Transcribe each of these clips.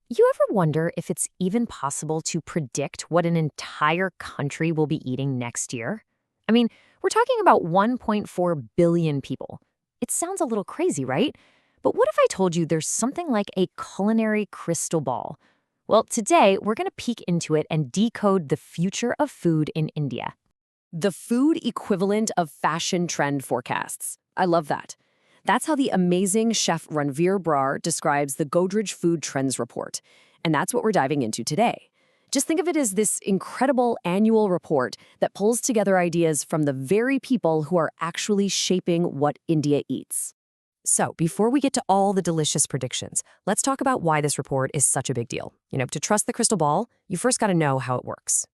You ever wonder if it's even possible to predict what an entire country will be eating next year? I mean, we're talking about 1.4 billion people. It sounds a little crazy, right? But what if I told you there's something like a culinary crystal ball? Well, today we're going to peek into it and decode the future of food in India. The food equivalent of fashion trend forecasts. I love that. That's how the amazing chef Ranveer Brar describes the Godrej Food Trends Report. And that's what we're diving into today. Just think of it as this incredible annual report that pulls together ideas from the very people who are actually shaping what India eats. So, before we get to all the delicious predictions, let's talk about why this report is such a big deal. To trust the crystal ball, you first got to know how it works.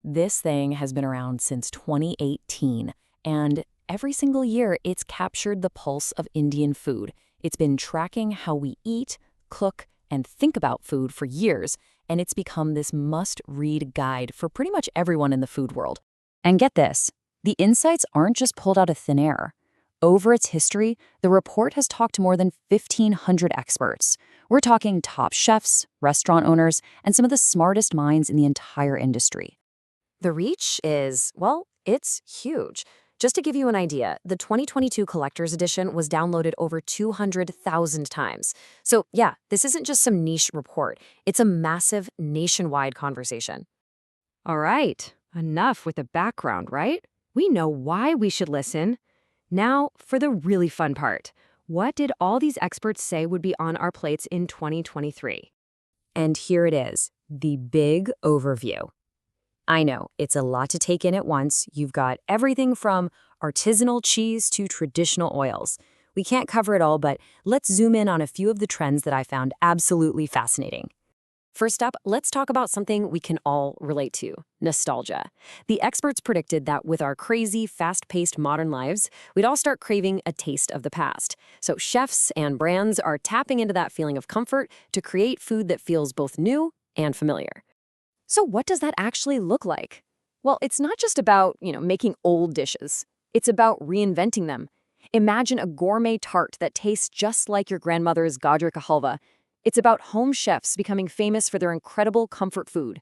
This thing has been around since 2018, and every single year it's captured the pulse of Indian food. It's been tracking how we eat, cook, and think about food for years, and it's become this must-read guide for pretty much everyone in the food world. And get this, the insights aren't just pulled out of thin air. Over its history, the report has talked to more than 1,500 experts. We're talking top chefs, restaurant owners, and some of the smartest minds in the entire industry. The reach is, well, it's huge. Just to give you an idea, the 2022 Collector's Edition was downloaded over 200,000 times. So yeah, this isn't just some niche report. It's a massive nationwide conversation. All right, enough with the background, right? We know why we should listen. Now for the really fun part. What did all these experts say would be on our plates in 2023? And here it is, the big overview. I know, it's a lot to take in at once. You've got everything from artisanal cheese to traditional oils. We can't cover it all, but let's zoom in on a few of the trends that I found absolutely fascinating. First up, let's talk about something we can all relate to, nostalgia. The experts predicted that with our crazy, fast-paced modern lives, we'd all start craving a taste of the past. So chefs and brands are tapping into that feeling of comfort to create food that feels both new and familiar. So what does that actually look like? Well, it's not just about, making old dishes. It's about reinventing them. Imagine a gourmet tart that tastes just like your grandmother's gajar ka halwa. It's about home chefs becoming famous for their incredible comfort food.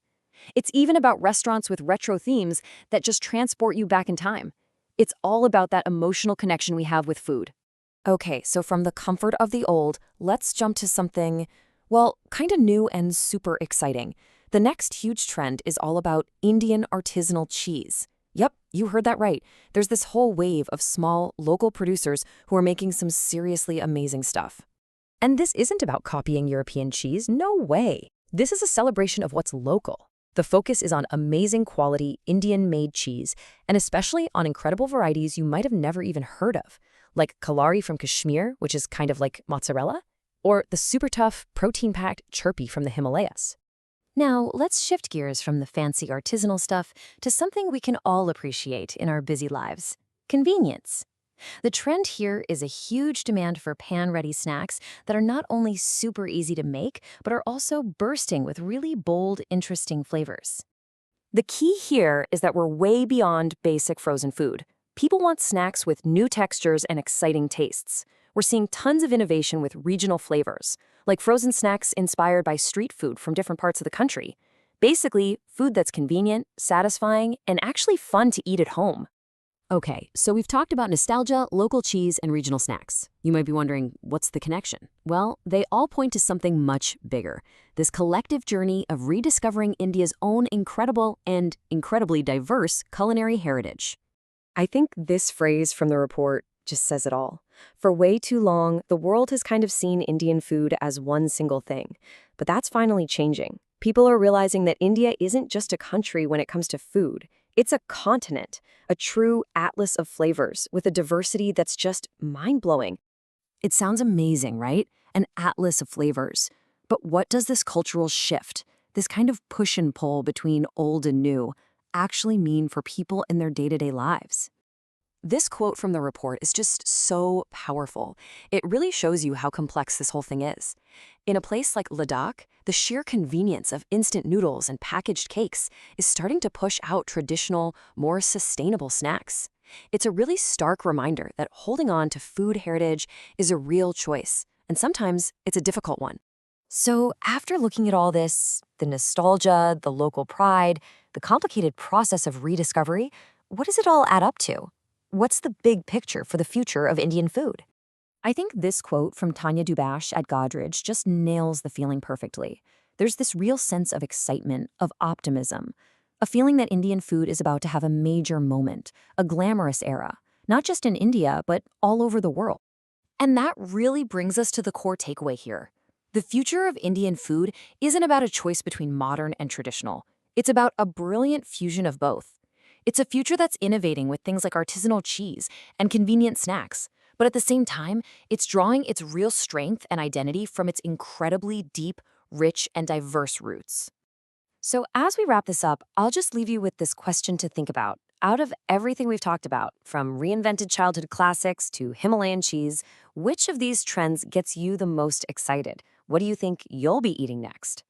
It's even about restaurants with retro themes that just transport you back in time. It's all about that emotional connection we have with food. Okay, so from the comfort of the old, let's jump to something, well, kind of new and super exciting. The next huge trend is all about Indian artisanal cheese. Yep, you heard that right. There's this whole wave of small, local producers who are making some seriously amazing stuff. And this isn't about copying European cheese, no way. This is a celebration of what's local. The focus is on amazing quality Indian-made cheese, and especially on incredible varieties you might have never even heard of, like Kalari from Kashmir, which is kind of like mozzarella, or the super tough, protein-packed Chirpy from the Himalayas. Now, let's shift gears from the fancy artisanal stuff to something we can all appreciate in our busy lives: convenience. The trend here is a huge demand for pan-ready snacks that are not only super easy to make, but are also bursting with really bold, interesting flavors. The key here is that we're way beyond basic frozen food. People want snacks with new textures and exciting tastes. We're seeing tons of innovation with regional flavors, like frozen snacks inspired by street food from different parts of the country. Basically, food that's convenient, satisfying, and actually fun to eat at home. Okay, so we've talked about nostalgia, local cheese, and regional snacks. You might be wondering, what's the connection? Well, they all point to something much bigger. This collective journey of rediscovering India's own incredible and incredibly diverse culinary heritage. I think this phrase from the report just says it all. For way too long, the world has kind of seen Indian food as one single thing. But that's finally changing. People are realizing that India isn't just a country when it comes to food. It's a continent, a true atlas of flavors with a diversity that's just mind-blowing. It sounds amazing, right? An atlas of flavors. But what does this cultural shift, this kind of push and pull between old and new, actually mean for people in their day-to-day lives? This quote from the report is just so powerful. It really shows you how complex this whole thing is. In a place like Ladakh, the sheer convenience of instant noodles and packaged cakes is starting to push out traditional, more sustainable snacks. It's a really stark reminder that holding on to food heritage is a real choice, and sometimes it's a difficult one. So, after looking at all this, the nostalgia, the local pride, the complicated process of rediscovery, what does it all add up to? What's the big picture for the future of Indian food? I think this quote from Tanya Dubash at Godrej just nails the feeling perfectly. There's this real sense of excitement, of optimism, a feeling that Indian food is about to have a major moment, a glamorous era, not just in India, but all over the world. And that really brings us to the core takeaway here. The future of Indian food isn't about a choice between modern and traditional. It's about a brilliant fusion of both. It's a future that's innovating with things like artisanal cheese and convenient snacks. But at the same time, it's drawing its real strength and identity from its incredibly deep, rich, and diverse roots. So, as we wrap this up, I'll just leave you with this question to think about. Out of everything we've talked about, from reinvented childhood classics to Himalayan cheese, which of these trends gets you the most excited? What do you think you'll be eating next?